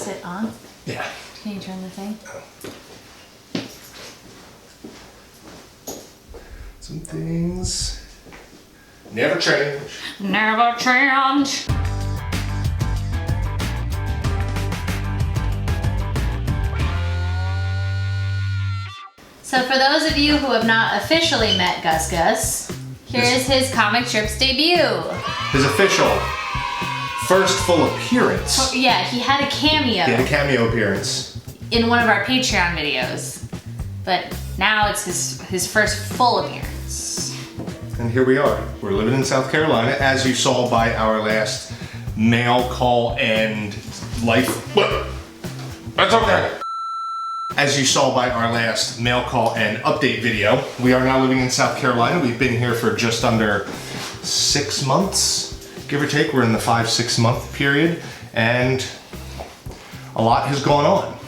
Is it on? Yeah. Can you turn the thing? Some things never change. Never change. So for those of you who have not officially met Gus Gus, here is his comic strips debut. His official first full appearance. Yeah, he had a cameo. He had a cameo appearance. In one of our Patreon videos. But now it's his first full appearance. And here we are. We're living in South Carolina, as you saw by our last mail call and life. What? That's okay. As you saw by our last mail call and update video, we are now living in South Carolina. We've been here for just under 6 months, give or take. We're in the 5-6 month period, and a lot has gone on.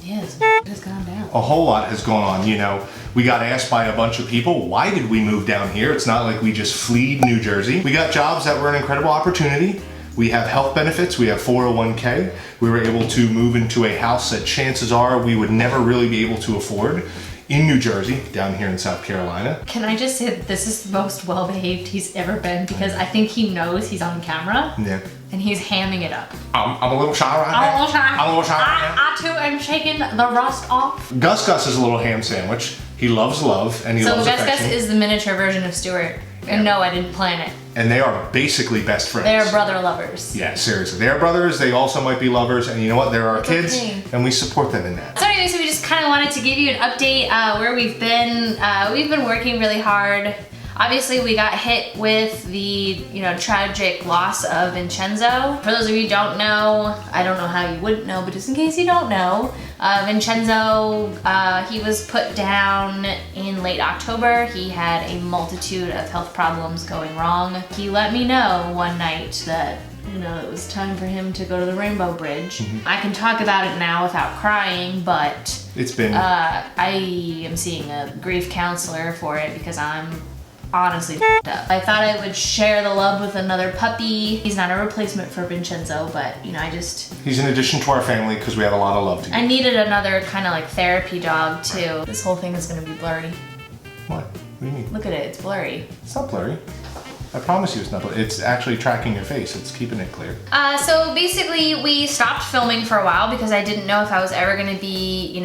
Yes, it has gone down. A whole lot has gone on. You know, we got asked by a bunch of people, why did we move down here? It's not like we just fled New Jersey. We got jobs that were an incredible opportunity. We have health benefits, we have 401k. We were able to move into a house that chances are we would never really be able to afford in New Jersey, down here in South Carolina. Can I just say that this is the most well-behaved he's ever been, because I think he knows he's on camera. Yeah. And he's hamming it up. I'm a little shy right now. I'm a little shy. I'm a little shy right now. I too am shaking the rust off. Gus Gus is a little ham sandwich. He loves love and he loves affection. So Gus Gus is the miniature version of Stuart. And no, I didn't plan it. And they are basically best friends. They are brother lovers. Yeah, seriously. They are brothers, they also might be lovers, and you know what? They're our kids, and we support them in that. So anyway, so we just kind of wanted to give you an update where we've been. We've been working really hard. Obviously, we got hit with the, tragic loss of Vincenzo. For those of you who don't know, I don't know how you wouldn't know, but just in case you don't know, Vincenzo, he was put down in late October. He had a multitude of health problems going wrong. He let me know one night that it was time for him to go to the Rainbow Bridge. Mm-hmm. I can talk about it now without crying, but it's been. I am seeing a grief counselor for it because I'm honestly f***ed up. I thought I would share the love with another puppy. He's not a replacement for Vincenzo, but He's an addition to our family because we have a lot of love to give. I needed another kind of like therapy dog too. This whole thing is gonna be blurry. What? What do you mean? Look at it, it's blurry. It's not blurry. I promise you it's not blurry. It's actually tracking your face. It's keeping it clear. So basically we stopped filming for a while because I didn't know if I was ever gonna be,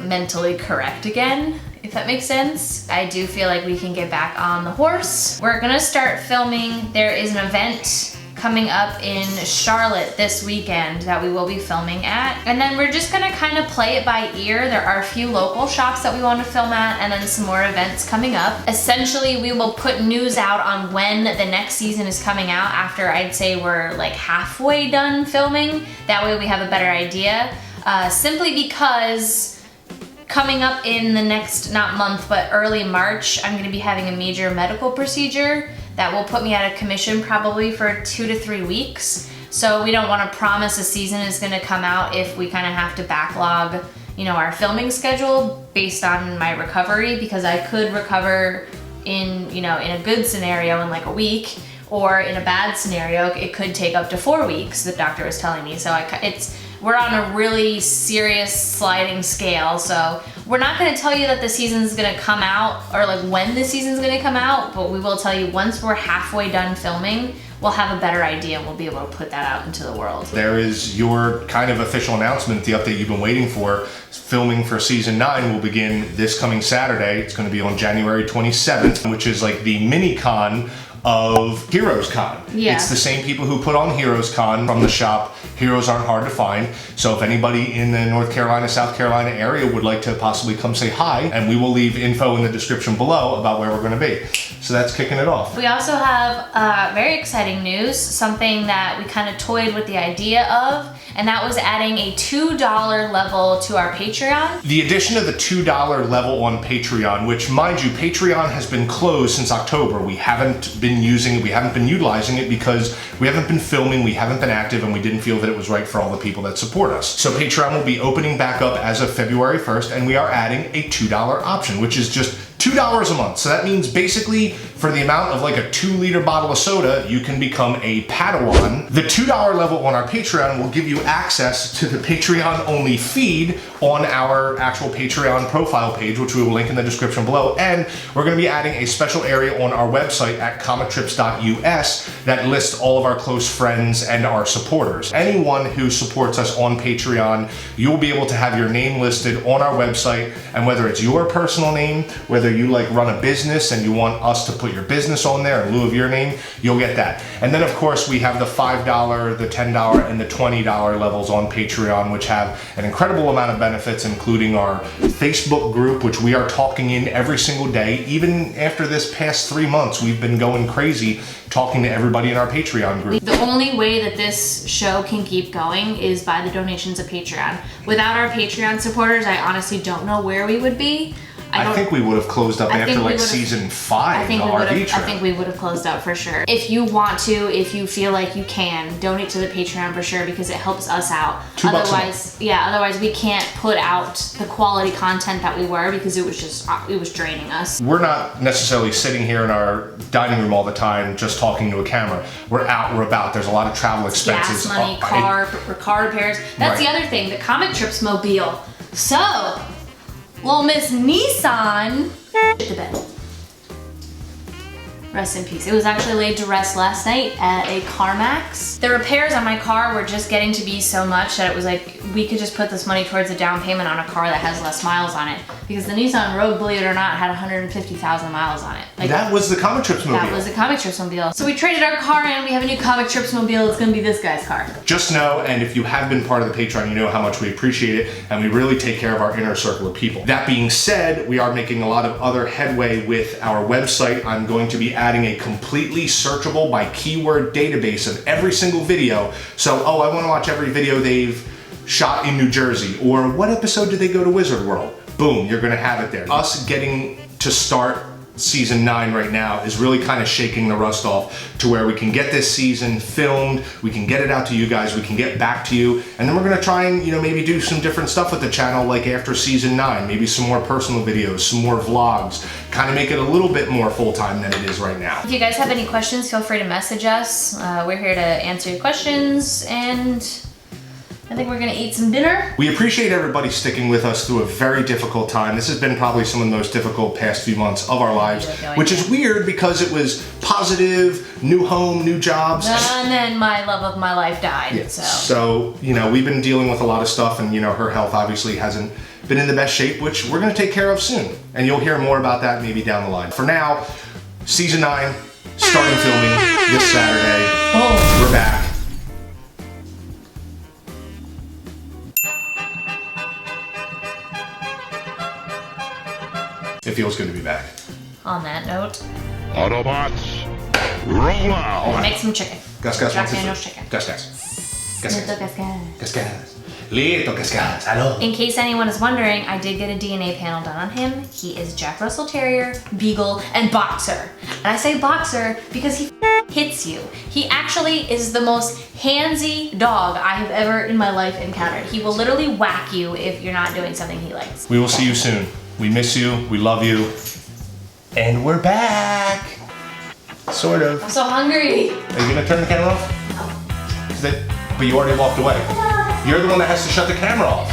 mentally correct again. If that makes sense. I do feel like we can get back on the horse. We're gonna start filming. There is an event coming up in Charlotte this weekend that we will be filming at. And then we're just gonna kind of play it by ear. There are a few local shops that we want to film at and then some more events coming up. Essentially, we will put news out on when the next season is coming out after I'd say we're like halfway done filming. That way we have a better idea. Simply because coming up in the next, not month, but early March, I'm gonna be having a major medical procedure that will put me out of commission probably for 2 to 3 weeks. So we don't wanna promise a season is gonna come out if we kinda have to backlog, our filming schedule based on my recovery, because I could recover in a good scenario in like a week, or in a bad scenario, it could take up to 4 weeks, the doctor was telling me. So we're on a really serious sliding scale, so we're not gonna tell you that the season's gonna come out or like when the season's gonna come out, but we will tell you once we're halfway done filming, we'll have a better idea and we'll be able to put that out into the world. There is your kind of official announcement, the update you've been waiting for. Filming for season 9 will begin this coming Saturday. It's gonna be on January 27th, which is like the mini con of Heroes Con. Yeah. It's the same people who put on Heroes Con from the shop. Heroes aren't hard to find. So if anybody in the North Carolina, South Carolina area would like to possibly come say hi, and we will leave info in the description below about where we're gonna be. So that's kicking it off. We also have very exciting news, something that we kind of toyed with the idea of, and that was adding a $2 level to our Patreon. The addition of the $2 level on Patreon, which mind you, Patreon has been closed since October. We haven't been using it, we haven't been utilizing it because we haven't been filming, we haven't been active, and we didn't feel that it was right for all the people that support us. So Patreon will be opening back up as of February 1st, and we are adding a $2 option, which is just $2 a month. So that means basically For the amount of like a 2-liter bottle of soda, you can become a Padawan. The $2 level on our Patreon will give you access to the Patreon only feed on our actual Patreon profile page, which we will link in the description below. And we're gonna be adding a special area on our website at comictrips.us that lists all of our close friends and our supporters. Anyone who supports us on Patreon, you will be able to have your name listed on our website, and whether it's your personal name, whether you like run a business and you want us to put your business on there in lieu of your name, you'll get that. And then of course we have the $5, the $10, and the $20 levels on Patreon, which have an incredible amount of benefits, including our Facebook group, which we are talking in every single day. Even after this past 3 months, we've been going crazy talking to everybody in our Patreon group. The only way that this show can keep going is by the donations of Patreon. Without our Patreon supporters, I honestly don't know where we would be. I think we would have closed up after like season 5 of the RV trip. I think we would have closed up for sure. If you want to, if you feel like you can, donate to the Patreon for sure, because it helps us out. $2 otherwise, otherwise we can't put out the quality content that we were, because it was draining us. We're not necessarily sitting here in our dining room all the time just talking to a camera. We're out, we're about. There's a lot of travel expenses. Gas money, car repairs. That's the other thing, the Comic Trips mobile. So, well, Miss Nissan hit the bed. Rest in peace. It was actually laid to rest last night at a CarMax. The repairs on my car were just getting to be so much that it was like, we could just put this money towards a down payment on a car that has less miles on it. Because the Nissan Rogue, believe it or not, had 150,000 miles on it. Like, that was the Comic Trips mobile. That was the Comic Trips mobile. So we traded our car in, we have a new Comic Trips mobile. It's gonna be this guy's car. Just know, and if you have been part of the Patreon, you know how much we appreciate it, and we really take care of our inner circle of people. That being said, we are making a lot of other headway with our website. I'm going to be adding a completely searchable by keyword database of every single video. So, oh, I want to watch every video they've shot in New Jersey, or what episode did they go to Wizard World? Boom, you're gonna have it there. Us getting to start season 9 right now is really kind of shaking the rust off to where we can get this season filmed, we can get it out to you guys, we can get back to you, and then we're gonna try and, maybe do some different stuff with the channel, like after season 9, maybe some more personal videos, some more vlogs, kind of make it a little bit more full-time than it is right now. If you guys have any questions, feel free to message us. We're here to answer your questions, and I think we're gonna eat some dinner. We appreciate everybody sticking with us through a very difficult time. This has been probably some of the most difficult past few months of our lives, which is weird because it was positive, new home, new jobs. And then my love of my life died. Yeah. So, we've been dealing with a lot of stuff, and her health obviously hasn't been in the best shape, which we're gonna take care of soon. And you'll hear more about that maybe down the line. For now, season 9, starting filming this Saturday. Boom. We're back. It feels good to be back. On that note, Autobots, roll out! make some chicken. Gus Gus. Jack Daniel's chicken. Gus Gus. Gus Little Gus. Gus Gus. Gus Gus. Little Gus Gus. Hello. In case anyone is wondering, I did get a DNA panel done on him. He is Jack Russell Terrier, Beagle, and Boxer. And I say Boxer because he hits you. He actually is the most handsy dog I have ever in my life encountered. He will literally whack you if you're not doing something he likes. We will see you soon. We miss you. We love you. And we're back. Sort of. I'm so hungry. Are you gonna turn the camera off? No. But you already walked away. You're the one that has to shut the camera off.